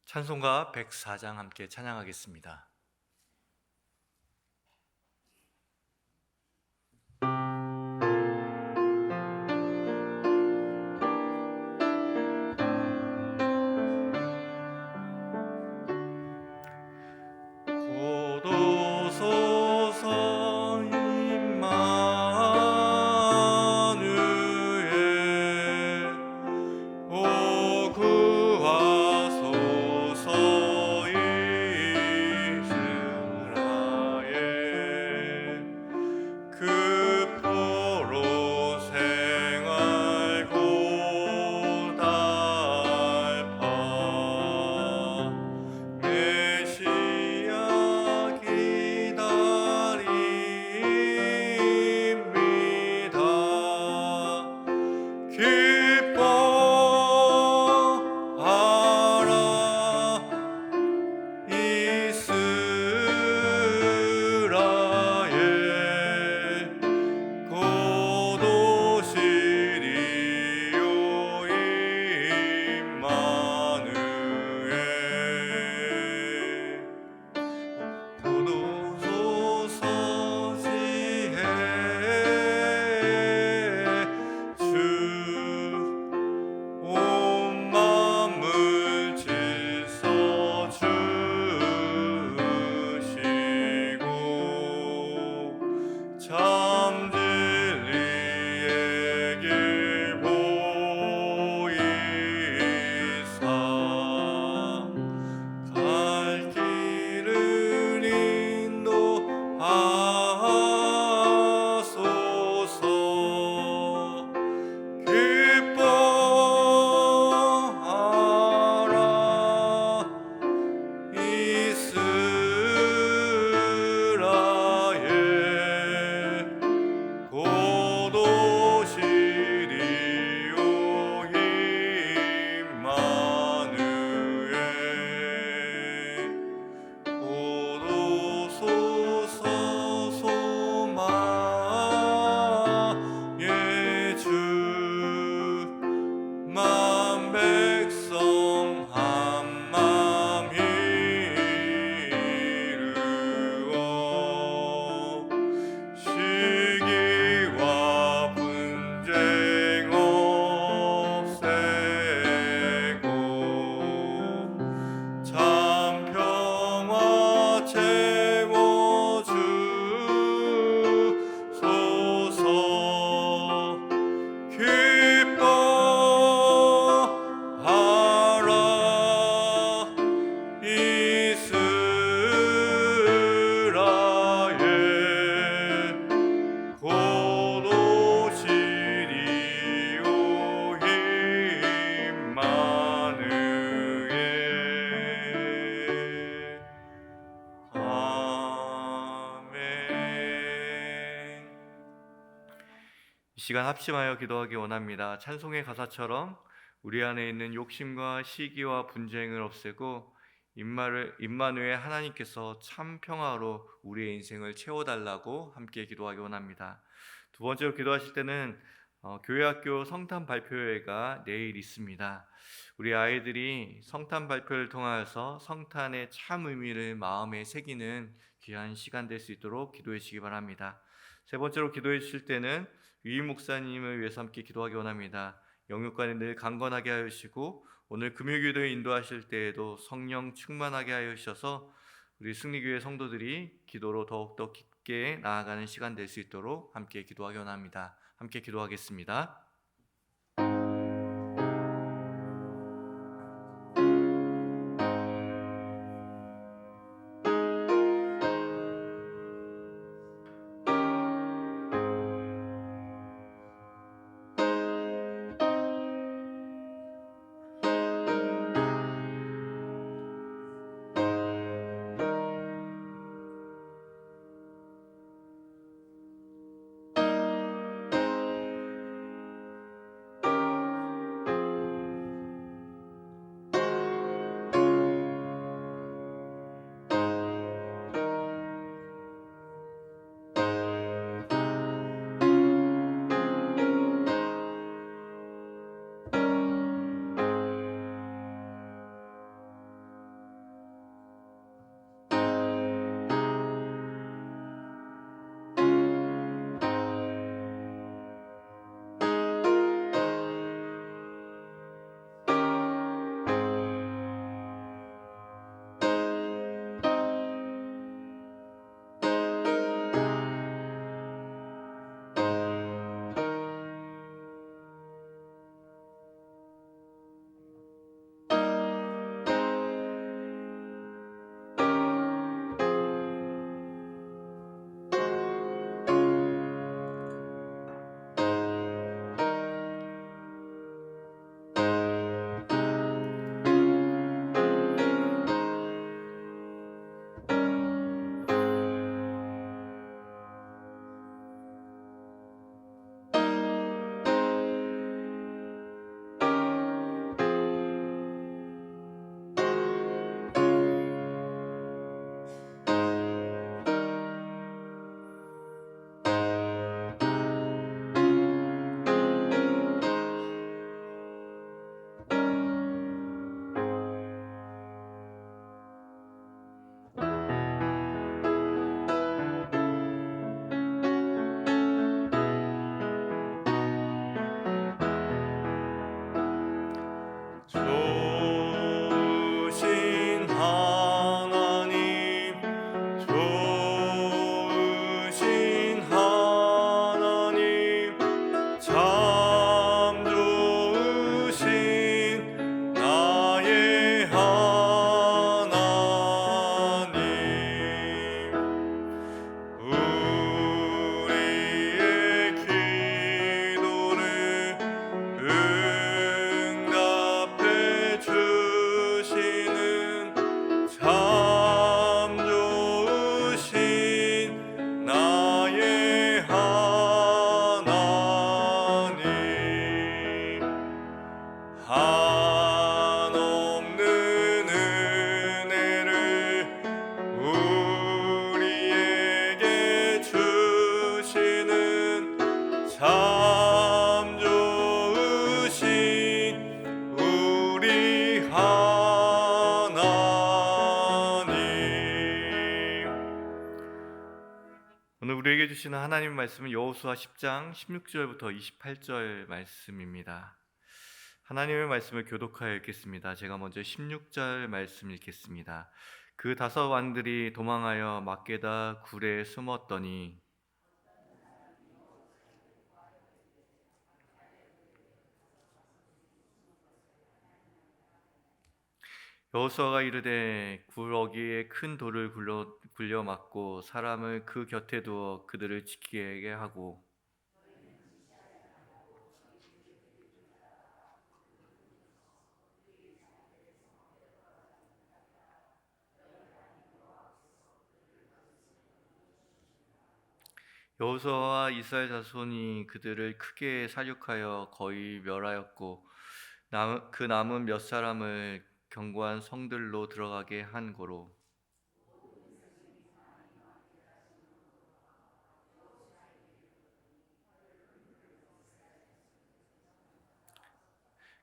찬송가 104장 함께 찬양하겠습니다. 고도소서 임마누엘 오 구하소서 이스라엘 그포로 생활 고달파 메시아 기다립니다. 기뻐하라 이스라엘 고도시리요 임마누엘 고도소서 지혜 주 온 만물 질서 주시고 참 진리의 길 보이사 갈 길을 인도하소서 기뻐하라 이스라엘 고도시리요 임마누엘 고도소서 소망의 주 만 백성 한맘 이루어 시기와 분쟁 없애고 참 평화 채워주소서 기뻐하라 이스라엘 고도시리요 임마누엘 아멘. 이 시간 합심하여 기도하기 원합니다. 찬송의 가사처럼 우리 안에 있는 욕심과 시기와 분쟁을 없애고 임마누엘 하나님께서 참 평화로 우리의 인생을 채워달라고 함께 기도하기 원합니다. 두 번째로 기도하실 때는 교회학교 성탄 발표회가 내일 있습니다. 우리 아이들이 성탄 발표를 통하여서 성탄의 참 의미를 마음에 새기는 귀한 시간 될 수 있도록 기도해 주시기 바랍니다. 세 번째로 기도해 주실 때는 유임 목사님을 위해서 함께 기도하기 원합니다. 영육간에 늘 강건하게 하여 주시고 오늘 금요기도에 인도하실 때에도 성령 충만하게 하여 주셔서 우리 승리교회 성도들이 기도로 더욱더 깊게 나아가는 시간 될 수 있도록 함께 기도하기 원합니다. 함께 기도하겠습니다. 우리에게 주시는 하나님 말씀은 여호수아 10장 16절부터 28절 말씀입니다. 하나님의 말씀을 교독하여 읽겠습니다. 제가 먼저 16절 말씀 읽겠습니다. 그 5왕들이 도망하여 막게다 굴에 숨었더니 여호수아가 이르되 굴 어귀에 큰 돌을 굴려 막고 사람을 그 곁에 두어 그들을 지키게 하고 여호수아와 이스라엘 자손이 그들을 크게 살육하여 거의 멸하였고 그 남은 몇 사람을 견고한 성들로 들어가게 한 고로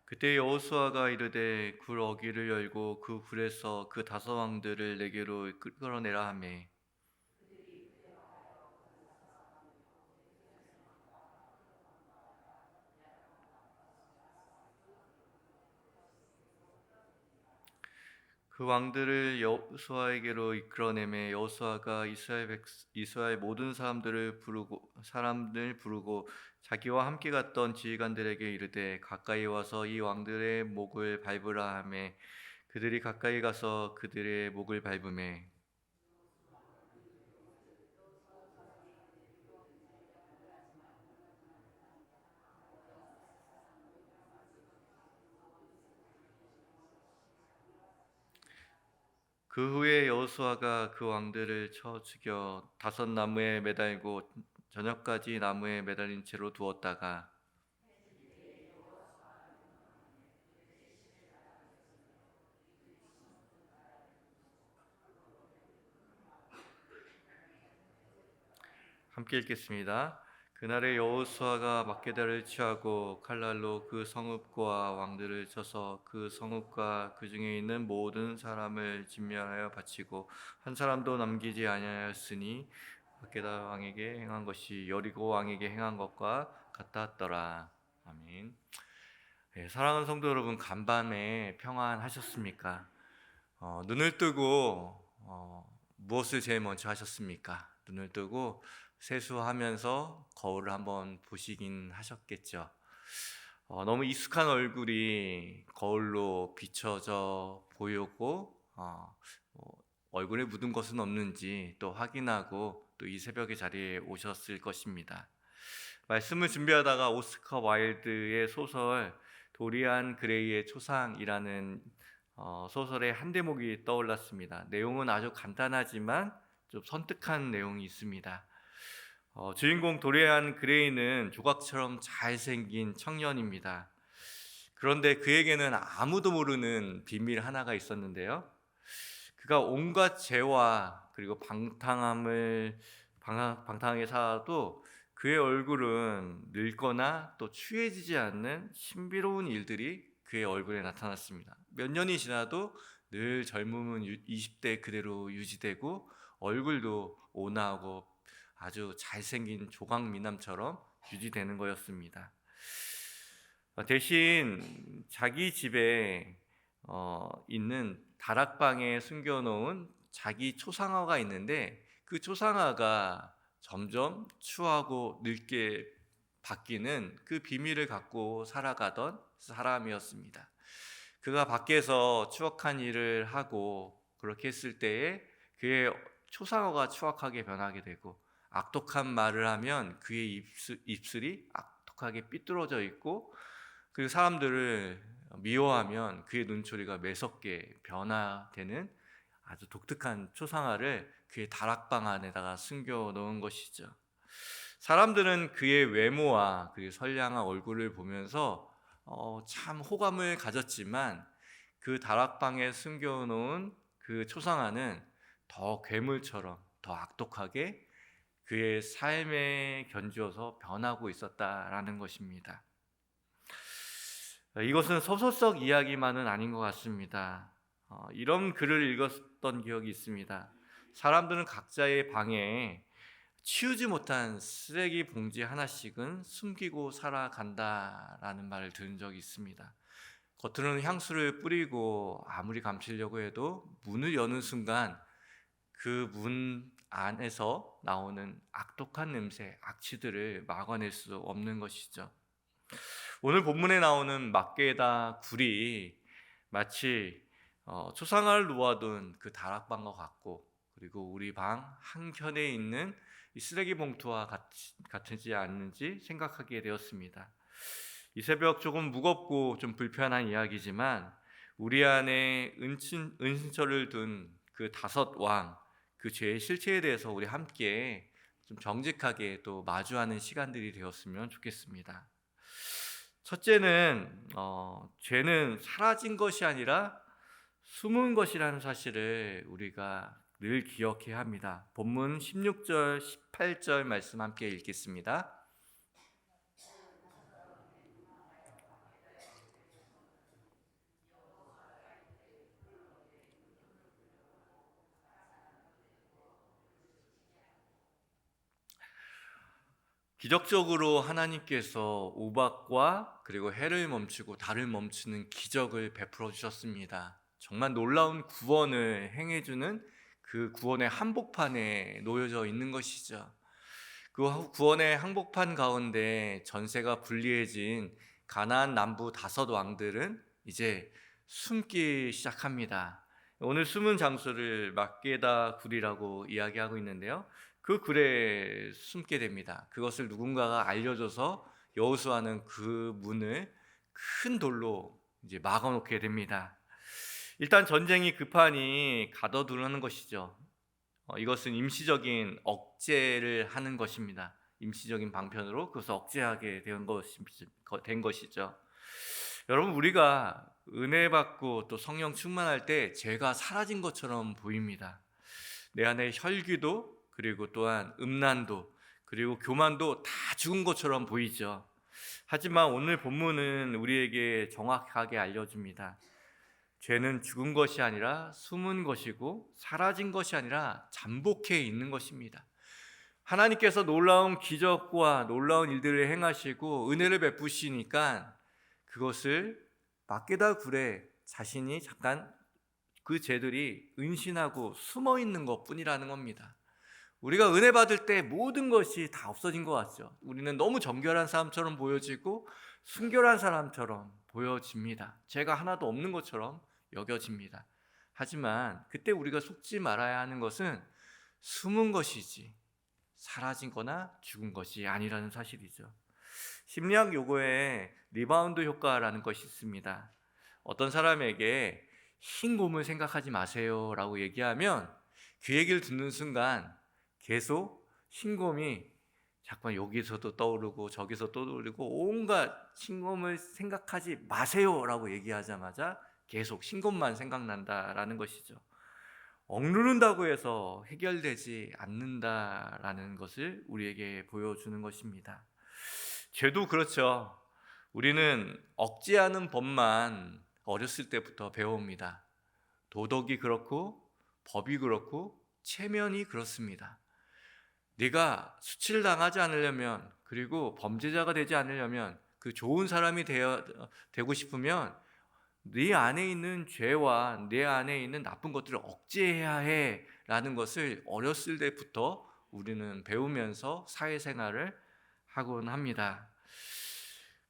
그때 여호수아가 이르되 굴 어귀를 열고 그 굴에서 그 5왕들을 내게로 끌어내라 하매 그 왕들을 여호수아에게로 이끌어내매 여호수아가 이스라엘 모든 사람들 부르고 자기와 함께 갔던 지휘관들에게 이르되 가까이 와서 이 왕들의 목을 밟으라 하매 그들이 가까이 가서 그들의 목을 밟으매 그 후에 여호수아가 그 왕들을 쳐 죽여 5나무에 매달고 저녁까지 나무에 매달린 채로 두었다가 함께 읽겠습니다. 그날에 여호수아가 막게다를 취하고 칼날로 그 성읍과 왕들을 쳐서 그 성읍과 그 중에 있는 모든 사람을 진멸하여 바치고 한 사람도 남기지 아니하였으니 막게다 왕에게 행한 것이 여리고 왕에게 행한 것과 같았더라. 아멘. 네, 사랑하는 성도 여러분, 간밤에 평안하셨습니까? 눈을 뜨고 무엇을 제일 먼저 하셨습니까? 눈을 뜨고 세수하면서 거울을 한번 보시긴 하셨겠죠. 너무 익숙한 얼굴이 거울로 비춰져 보이고 얼굴에 묻은 것은 없는지 또 확인하고 또 이 새벽의 자리에 오셨을 것입니다. 말씀을 준비하다가 오스카 와일드의 소설 도리안 그레이의 초상이라는 소설의 한 대목이 떠올랐습니다. 내용은 아주 간단하지만 좀 선뜻한 내용이 있습니다. 주인공 도리안 그레이는 조각처럼 잘생긴 청년입니다. 그런데 그에게는 아무도 모르는 비밀 하나가 있었는데요. 그가 온갖 죄와 그리고 방탕하게 살아도 그의 얼굴은 늙거나 또 추해지지 않는 신비로운 일들이 그의 얼굴에 나타났습니다. 몇 년이 지나도 늘 젊음은 20대 그대로 유지되고 얼굴도 온화하고 아주 잘생긴 조각미남처럼 유지되는 거였습니다. 대신 자기 집에 있는 다락방에 숨겨놓은 자기 초상화가 있는데 그 초상화가 점점 추하고 늙게 바뀌는 그 비밀을 갖고 살아가던 사람이었습니다. 그가 밖에서 추악한 일을 하고 그렇게 했을 때에 그의 초상화가 추악하게 변하게 되고 악독한 말을 하면 그의 입술이 악독하게 삐뚤어져 있고 그 사람들을 미워하면 그의 눈초리가 매섭게 변화되는 아주 독특한 초상화를 그의 다락방 안에다가 숨겨 놓은 것이죠. 사람들은 그의 외모와 그의 선량한 얼굴을 보면서 참 호감을 가졌지만 그 다락방에 숨겨 놓은 그 초상화는 더 괴물처럼 더 악독하게 그의 삶에 견주어서 변하고 있었다라는 것입니다. 이것은 소설 속 이야기만은 아닌 것 같습니다. 이런 글을 읽었던 기억이 있습니다. 사람들은 각자의 방에 치우지 못한 쓰레기 봉지 하나씩은 숨기고 살아간다라는 말을 들은 적이 있습니다. 겉으로는 향수를 뿌리고 아무리 감추려고 해도 문을 여는 순간 그 문 안에서 나오는 악독한 냄새, 악취들을 막아낼 수 없는 것이죠. 오늘 본문에 나오는 막게다 굴이 마치 초상화를 놓아둔 그 다락방과 같고, 그리고 우리 방 한켠에 있는 이 쓰레기 봉투와 같지 않는지 생각하게 되었습니다. 이 새벽 조금 무겁고 좀 불편한 이야기지만 우리 안에 은신처를 둔 그 다섯 왕, 그 죄의 실체에 대해서 우리 함께 좀 정직하게 또 마주하는 시간들이 되었으면 좋겠습니다. 첫째는 죄는 사라진 것이 아니라 숨은 것이라는 사실을 우리가 늘 기억해야 합니다. 본문 16절, 18절 말씀 함께 읽겠습니다. 기적적으로 하나님께서 우박과 그리고 해를 멈추고 달을 멈추는 기적을 베풀어 주셨습니다. 정말 놀라운 구원을 행해주는 그 구원의 한복판에 놓여져 있는 것이죠. 그 구원의 한복판 가운데 전세가 불리해진 가나안 남부 다섯 왕들은 이제 숨기 시작합니다. 오늘 숨은 장소를 막게다 굴이라고 이야기하고 있는데요, 그 굴에 숨게 됩니다. 그것을 누군가가 알려줘서 여호수아는 그 문을 큰 돌로 이제 막아놓게 됩니다. 일단 전쟁이 급하니 가둬두는 것이죠. 이것은 임시적인 억제를 하는 것입니다. 임시적인 방편으로 그것을 억제하게 된 것이죠. 여러분, 우리가 은혜 받고 또 성령 충만할 때 죄가 사라진 것처럼 보입니다. 내 안에 혈기도, 그리고 또한 음란도, 그리고 교만도 다 죽은 것처럼 보이죠. 하지만 오늘 본문은 우리에게 정확하게 알려줍니다. 죄는 죽은 것이 아니라 숨은 것이고, 사라진 것이 아니라 잠복해 있는 것입니다. 하나님께서 놀라운 기적과 놀라운 일들을 행하시고 은혜를 베푸시니까 그것을 막게다 굴에 자신이 잠깐 그 죄들이 은신하고 숨어 있는 것뿐이라는 겁니다. 우리가 은혜 받을 때 모든 것이 다 없어진 것 같죠. 우리는 너무 정결한 사람처럼 보여지고 순결한 사람처럼 보여집니다. 죄가 하나도 없는 것처럼 여겨집니다. 하지만 그때 우리가 속지 말아야 하는 것은 숨은 것이지 사라진 거나 죽은 것이 아니라는 사실이죠. 심리학 용어에 리바운드 효과라는 것이 있습니다. 어떤 사람에게 흰 곰을 생각하지 마세요 라고 얘기하면 그 얘기를 듣는 순간 계속 흰 곰이 자꾸 여기서도 떠오르고 저기서 떠오르고 온갖 흰 곰을 생각하지 마세요 라고 얘기하자마자 계속 흰 곰만 생각난다라는 것이죠. 억누른다고 해서 해결되지 않는다라는 것을 우리에게 보여주는 것입니다. 죄도 그렇죠. 우리는 억제하는 법만 어렸을 때부터 배웁니다. 도덕이 그렇고 법이 그렇고 체면이 그렇습니다. 네가 수치를 당하지 않으려면, 그리고 범죄자가 되지 않으려면, 그 좋은 사람이 되고 싶으면 네 안에 있는 죄와 내 안에 있는 나쁜 것들을 억제해야 해라는 것을 어렸을 때부터 우리는 배우면서 사회생활을 하곤 합니다.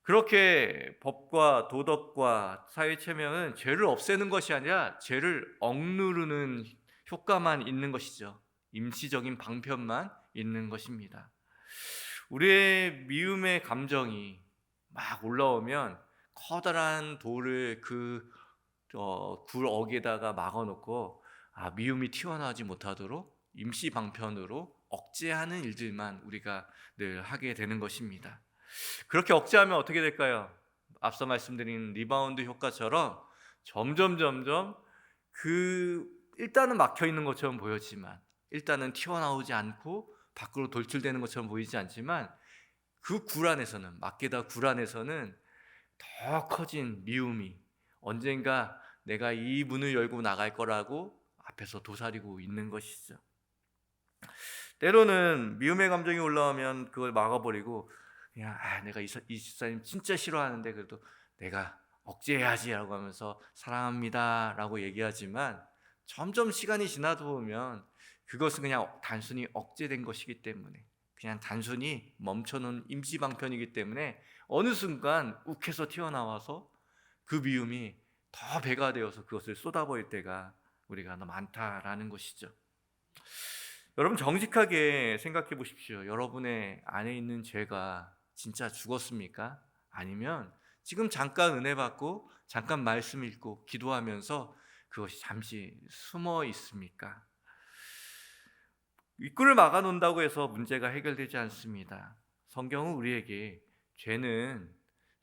그렇게 법과 도덕과 사회 체면은 죄를 없애는 것이 아니라 죄를 억누르는 효과만 있는 것이죠. 임시적인 방편만 있는 것입니다. 우리의 미움의 감정이 막 올라오면 커다란 돌을 그 굴억에다가 막아놓고 미움이 튀어나오지 못하도록 임시 방편으로 억제하는 일들만 우리가 늘 하게 되는 것입니다. 그렇게 억제하면 어떻게 될까요? 앞서 말씀드린 리바운드 효과처럼 점점 일단은 막혀 있는 것처럼 보였지만, 일단은 튀어나오지 않고 밖으로 돌출되는 것처럼 보이지 않지만, 그 굴 안에서는, 막게다 굴 안에서는 더 커진 미움이 언젠가 내가 이 문을 열고 나갈 거라고 앞에서 도사리고 있는 것이죠. 때로는 미움의 감정이 올라오면 그걸 막아버리고 그냥 내가 이 집사님 진짜 싫어하는데 그래도 내가 억제해야지라고 하면서 사랑합니다라고 얘기하지만 점점 시간이 지나다 보면 그것은 그냥 단순히 억제된 것이기 때문에, 그냥 단순히 멈춰놓은 임시방편이기 때문에 어느 순간 욱해서 튀어나와서 그 미움이 더 배가 되어서 그것을 쏟아버릴 때가 우리가 너무 많다라는 것이죠. 여러분, 정직하게 생각해 보십시오. 여러분의 안에 있는 죄가 진짜 죽었습니까? 아니면 지금 잠깐 은혜 받고 잠깐 말씀 읽고 기도하면서 그것이 잠시 숨어 있습니까? 입구를 막아 놓는다고 해서 문제가 해결되지 않습니다. 성경은 우리에게 죄는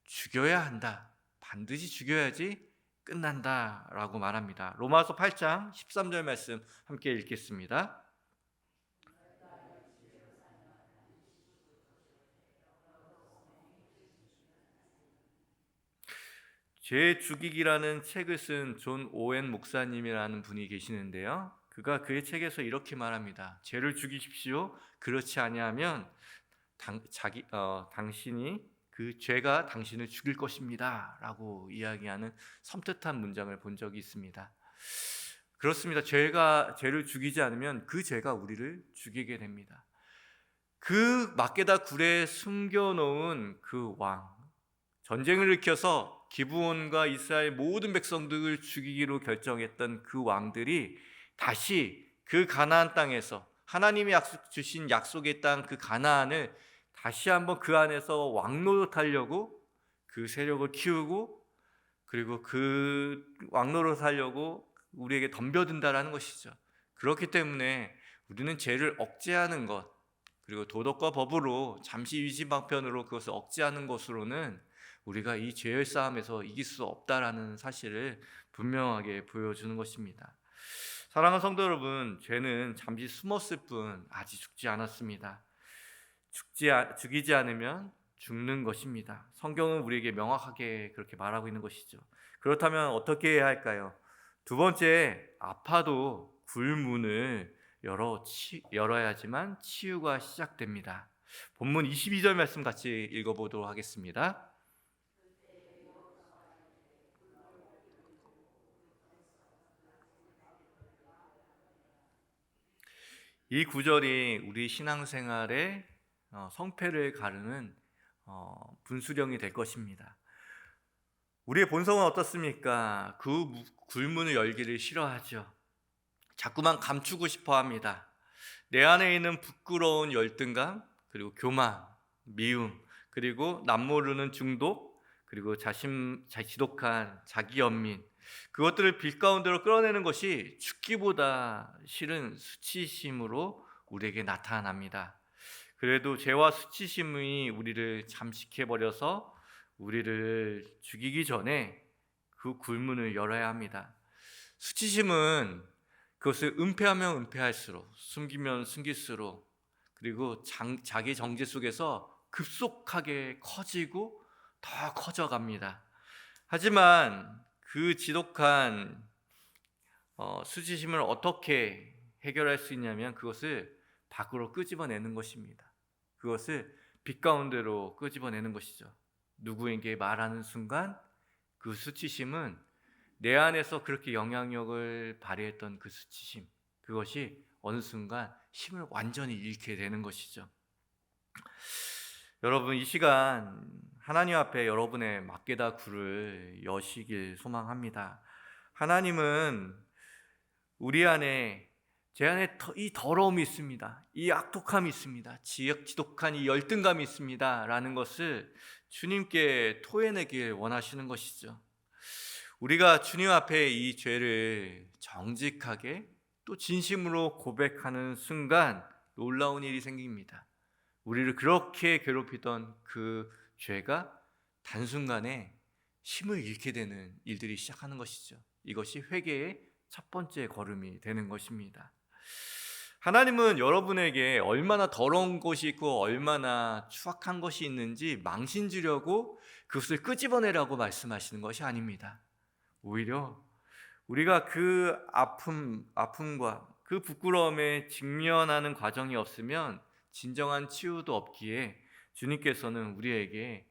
죽여야 한다, 반드시 죽여야지 끝난다라고 말합니다. 로마서 8장 13절 말씀 함께 읽겠습니다. 죄 죽이기라는 책을 쓴 존 오웬 목사님이라는 분이 계시는데요, 그가 그의 책에서 이렇게 말합니다. 죄를 죽이십시오. 그렇지 아니하면 당신이 그 죄가 당신을 죽일 것입니다 라고 이야기하는 섬뜩한 문장을 본 적이 있습니다. 그렇습니다. 죄를 죽이지 않으면 그 죄가 우리를 죽이게 됩니다. 그 막게다 굴에 숨겨놓은 그 왕, 전쟁을 일으켜서 기브온과 이스라엘 모든 백성들을 죽이기로 결정했던 그 왕들이 다시 그 가나안 땅에서 하나님이 주신 약속의 땅 그 가나안을 다시 한번 그 안에서 왕노릇하려고 그 세력을 키우고, 그리고 그 왕노릇하려고 우리에게 덤벼든다라는 것이죠. 그렇기 때문에 우리는 죄를 억제하는 것, 그리고 도덕과 법으로 잠시 위지방편으로 그것을 억제하는 것으로는 우리가 이 죄의 싸움에서 이길 수 없다라는 사실을 분명하게 보여주는 것입니다. 사랑하는 성도 여러분, 죄는 잠시 숨었을 뿐 아직 죽지 않았습니다. 죽이지 않으면 죽는 것입니다. 성경은 우리에게 명확하게 그렇게 말하고 있는 것이죠. 그렇다면 어떻게 해야 할까요? 두 번째, 아파도 굴문을 열어야지만 치유가 시작됩니다. 본문 22절 말씀 같이 읽어보도록 하겠습니다. 이 구절이 우리 신앙생활의 성패를 가르는 분수령이 될 것입니다. 우리의 본성은 어떻습니까? 그 굴문을 열기를 싫어하죠. 자꾸만 감추고 싶어 합니다. 내 안에 있는 부끄러운 열등감, 그리고 교만, 미움, 그리고 남모르는 중독, 그리고 지독한 자기 연민, 그것들을 빛 가운데로 끌어내는 것이 죽기보다 싫은 수치심으로 우리에게 나타납니다. 그래도 죄와 수치심이 우리를 잠식해버려서 우리를 죽이기 전에 그 굴문을 열어야 합니다. 수치심은 그것을 은폐하면 은폐할수록, 숨기면 숨길수록, 그리고 자기 정죄 속에서 급속하게 커지고 더 커져갑니다. 하지만 그 지독한 수치심을 어떻게 해결할 수 있냐면 그것을 밖으로 끄집어내는 것입니다. 그것을 빛 가운데로 끄집어내는 것이죠. 누구에게 말하는 순간 그 수치심은 내 안에서 그렇게 영향력을 발휘했던 그 수치심, 그것이 어느 순간 힘을 완전히 잃게 되는 것이죠. 여러분, 이 시간 하나님 앞에 여러분의 막게다 굴을 여시길 소망합니다. 하나님은 우리 안에, 제 안에 이 더러움이 있습니다, 이 악독함이 있습니다, 지독한 이 열등감이 있습니다 라는 것을 주님께 토해내길 원하시는 것이죠. 우리가 주님 앞에 이 죄를 정직하게 또 진심으로 고백하는 순간 놀라운 일이 생깁니다. 우리를 그렇게 괴롭히던 그 죄가 단순간에 힘을 잃게 되는 일들이 시작하는 것이죠. 이것이 회개의 첫 번째 걸음이 되는 것입니다. 하나님은 여러분에게 얼마나 더러운 것이 있고 얼마나 추악한 것이 있는지 망신 주려고 그것을 끄집어내라고 말씀하시는 것이 아닙니다. 오히려 우리가 그 아픔과 그 부끄러움에 직면하는 과정이 없으면 진정한 치유도 없기에 주님께서는 우리에게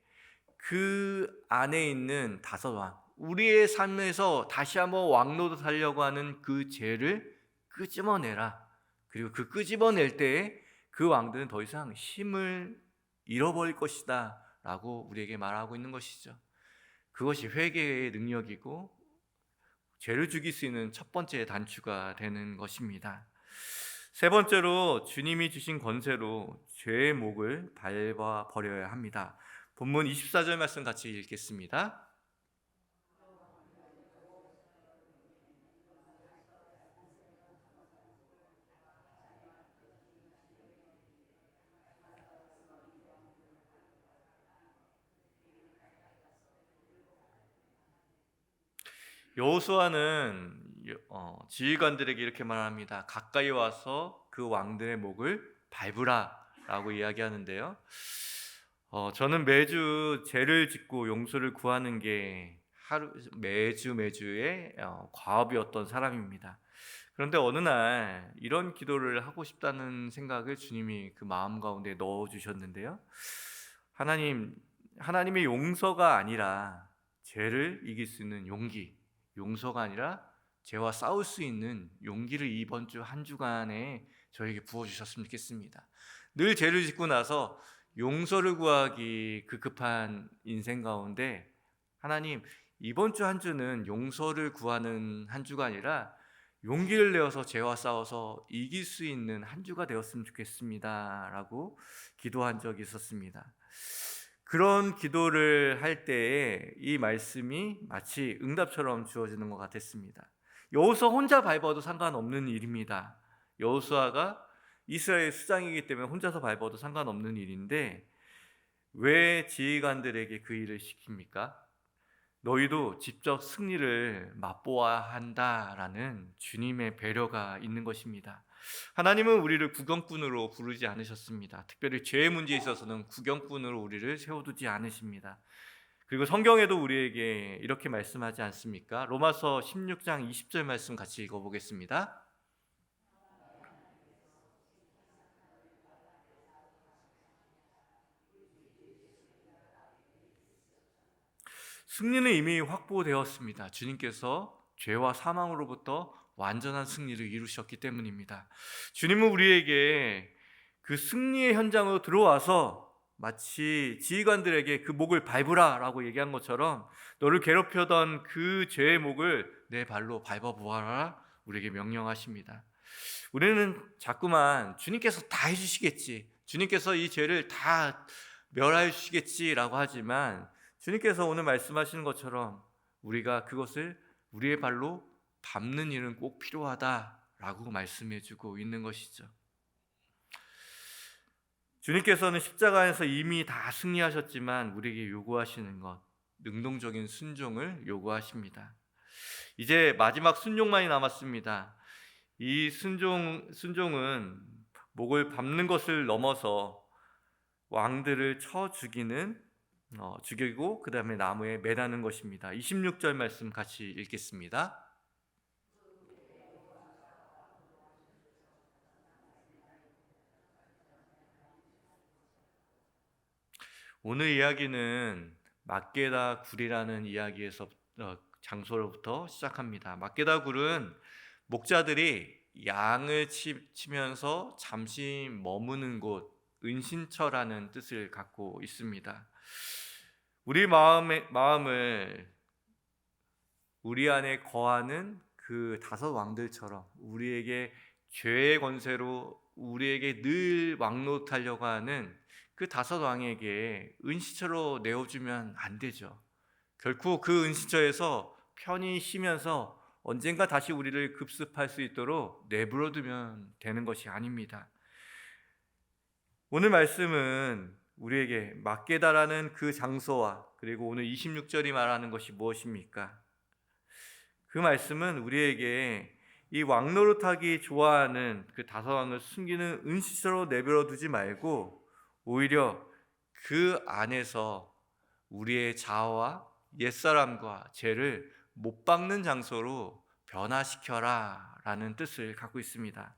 그 안에 있는 다섯 왕, 우리의 삶에서 다시 한번 왕노릇하려고 하는 그 죄를 끄집어내라. 그리고 그 끄집어낼 때에 그 왕들은 더 이상 힘을 잃어버릴 것이다 라고 우리에게 말하고 있는 것이죠. 그것이 회개의 능력이고 죄를 죽일 수 있는 첫 번째 단추가 되는 것입니다. 세 번째로 주님이 주신 권세로 죄의 목을 밟아 버려야 합니다. 본문 24절 말씀 같이 읽겠습니다. 여호수아는 지휘관들에게 이렇게 말합니다. 가까이 와서 그 왕들의 목을 밟으라 라고 이야기하는데요. 저는 매주 죄를 짓고 용서를 구하는 게 매주의 과업이었던 사람입니다. 그런데 어느 날 이런 기도를 하고 싶다는 생각을 주님이 그 마음 가운데 넣어주셨는데요. 하나님의 용서가 아니라 죄를 이길 수 있는 용서가 아니라 죄와 싸울 수 있는 용기를 이번 주 한 주간에 저에게 부어주셨으면 좋겠습니다. 늘 죄를 짓고 나서 용서를 구하기 급한 인생 가운데 하나님, 이번 주 한 주는 용서를 구하는 한 주가 아니라 용기를 내어서 죄와 싸워서 이길 수 있는 한 주가 되었으면 좋겠습니다 라고 기도한 적이 있었습니다. 그런 기도를 할 때에 이 말씀이 마치 응답처럼 주어지는 것 같았습니다. 여호수아 혼자 밟아도 상관없는 일입니다. 여호수아가 이스라엘 수장이기 때문에 혼자서 밟아도 상관없는 일인데 왜 지휘관들에게 그 일을 시킵니까? 너희도 직접 승리를 맛보아야 한다라는 주님의 배려가 있는 것입니다. 하나님은 우리를 구경꾼으로 부르지 않으셨습니다. 특별히 죄의 문제에 있어서는 구경꾼으로 우리를 세워두지 않으십니다. 그리고 성경에도 우리에게 이렇게 말씀하지 않습니까? 로마서 16장 20절 말씀 같이 읽어보겠습니다. 승리는 이미 확보되었습니다. 주님께서 죄와 사망으로부터 완전한 승리를 이루셨기 때문입니다. 주님은 우리에게 그 승리의 현장으로 들어와서 마치 지휘관들에게 그 목을 밟으라 라고 얘기한 것처럼 너를 괴롭혀던 그 죄의 목을 내 발로 밟아보아라 우리에게 명령하십니다. 우리는 자꾸만 주님께서 다 해주시겠지, 주님께서 이 죄를 다 멸하여 주시겠지라고 하지만 주님께서 오늘 말씀하시는 것처럼 우리가 그것을 우리의 발로 밟는 일은 꼭 필요하다라고 말씀해주고 있는 것이죠. 주님께서는 십자가에서 이미 다 승리하셨지만 우리에게 요구하시는 것, 능동적인 순종을 요구하십니다. 이제 마지막 순종만이 남았습니다. 이 순종은 목을 밟는 것을 넘어서 왕들을 쳐 죽이고 그 다음에 나무에 매다는 것입니다. 26절 말씀 같이 읽겠습니다. 오늘 이야기는 막게다 굴이라는 이야기에서 장소로부터 시작합니다. 막게다 굴은 목자들이 양을 치면서 잠시 머무는 곳, 은신처라는 뜻을 갖고 있습니다. 우리 마음을 우리 안에 거하는 그 다섯 왕들처럼 우리에게 죄의 권세로 우리에게 늘 왕노릇하려고 하는 그 다섯 왕에게 은신처로 내어주면 안 되죠. 결코 그 은신처에서 편히 쉬면서 언젠가 다시 우리를 급습할 수 있도록 내버려두면 되는 것이 아닙니다. 오늘 말씀은 우리에게 막게다라는 그 장소와 그리고 오늘 26절이 말하는 것이 무엇입니까? 그 말씀은 우리에게 이 왕노릇하기 좋아하는 그 다섯 왕을 숨기는 은신처로 내버려 두지 말고 오히려 그 안에서 우리의 자아와 옛사람과 죄를 못 박는 장소로 변화시켜라 라는 뜻을 갖고 있습니다.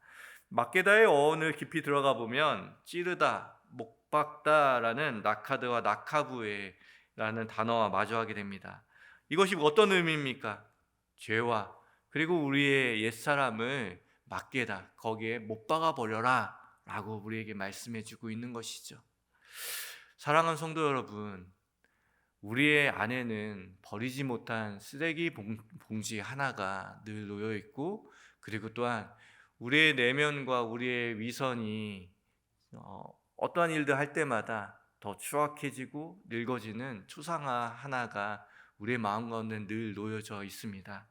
막게다의 어원을 깊이 들어가 보면 찌르다, 목박다 라는 나카드와 나카부에 라는 단어와 마주하게 됩니다. 이것이 어떤 의미입니까? 죄와 그리고 우리의 옛사람을 막게다, 거기에 못 박아 버려라 라고 우리에게 말씀해 주고 있는 것이죠. 사랑하는 성도 여러분, 우리의 안에는 버리지 못한 쓰레기 봉지 하나가 늘 놓여 있고, 그리고 또한 우리의 내면과 우리의 위선이 어떠한 일들 할 때마다 더 추악해지고 늙어지는 초상화 하나가 우리의 마음 가운데 늘 놓여져 있습니다.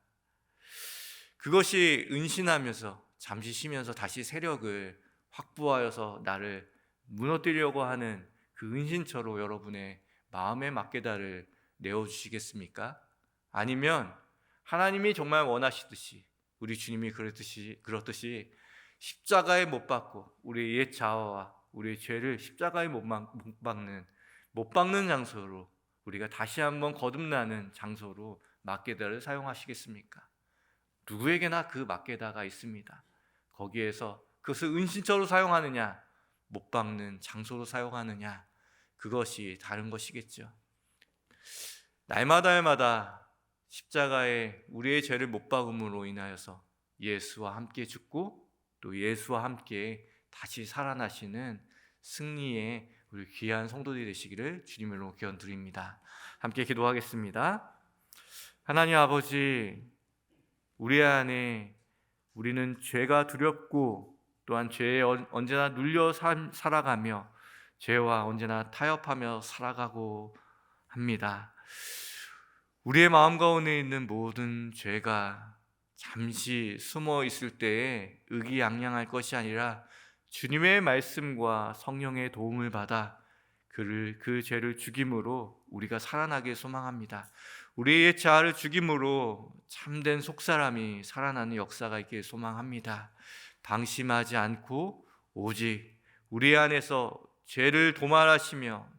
그것이 은신하면서 잠시 쉬면서 다시 세력을 확보하여서 나를 무너뜨리려고 하는 그 은신처로 여러분의 마음의 막게다를 내어주시겠습니까? 아니면 하나님이 정말 원하시듯이, 우리 주님이 그렇듯이 십자가에 못 박고 우리의 옛 자아와 우리의 죄를 십자가에 못 박는 장소로, 우리가 다시 한번 거듭나는 장소로 막게다를 사용하시겠습니까? 누구에게나 그 막게다가 있습니다. 거기에서 그것을 은신처로 사용하느냐, 못 박는 장소로 사용하느냐, 그것이 다른 것이겠죠. 날마다 십자가에 우리의 죄를 못 박음으로 인하여서 예수와 함께 죽고 또 예수와 함께 다시 살아나시는 승리의 우리 귀한 성도들이 되시기를 주님으로 기원드립니다. 함께 기도하겠습니다. 하나님 아버지, 우리 안에 우리는 죄가 두렵고 또한 죄에 언제나 눌려 살아가며 죄와 언제나 타협하며 살아가고 합니다. 우리의 마음 가운데 있는 모든 죄가 잠시 숨어 있을 때에 의기양양할 것이 아니라 주님의 말씀과 성령의 도움을 받아 그 죄를 죽임으로 우리가 살아나길 소망합니다. 우리의 자아를 죽임으로 참된 속사람이 살아나는 역사가 있길 소망합니다. 방심하지 않고 오직 우리 안에서 죄를 도말하시며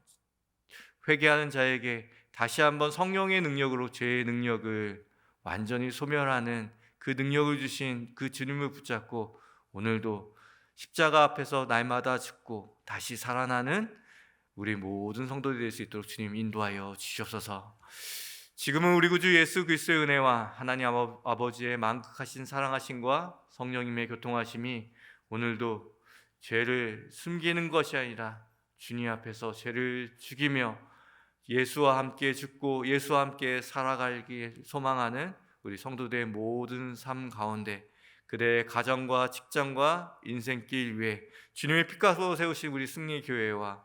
회개하는 자에게 다시 한번 성령의 능력으로 죄의 능력을 완전히 소멸하는 그 능력을 주신 그 주님을 붙잡고 오늘도 십자가 앞에서 날마다 죽고 다시 살아나는 우리 모든 성도들이 될 수 있도록 주님 인도하여 주시옵소서. 지금은 우리 구주 예수 그리스도의 은혜와 하나님 아버지의 만극하신 사랑하심과 성령님의 교통하심이 오늘도 죄를 숨기는 것이 아니라 주님 앞에서 죄를 죽이며 예수와 함께 죽고 예수와 함께 살아가길 소망하는 우리 성도들의 모든 삶 가운데 그들의 가정과 직장과 인생길 위에 주님의 피가로 세우신 우리 승리교회와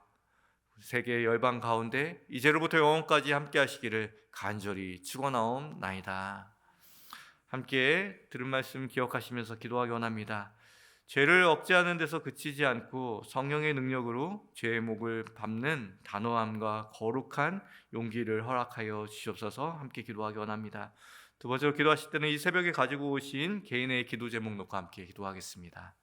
세계 열방 가운데 이제로부터 영원까지 함께 하시기를 간절히 축원하옵나이다. 함께 들은 말씀 기억하시면서 기도하기 원합니다. 죄를 억제하는 데서 그치지 않고 성령의 능력으로 죄의 목을 밟는 단호함과 거룩한 용기를 허락하여 주시옵소서. 함께 기도하기 원합니다. 두 번째로 기도하실 때는 이 새벽에 가지고 오신 개인의 기도 제목 놓고 함께 기도하겠습니다.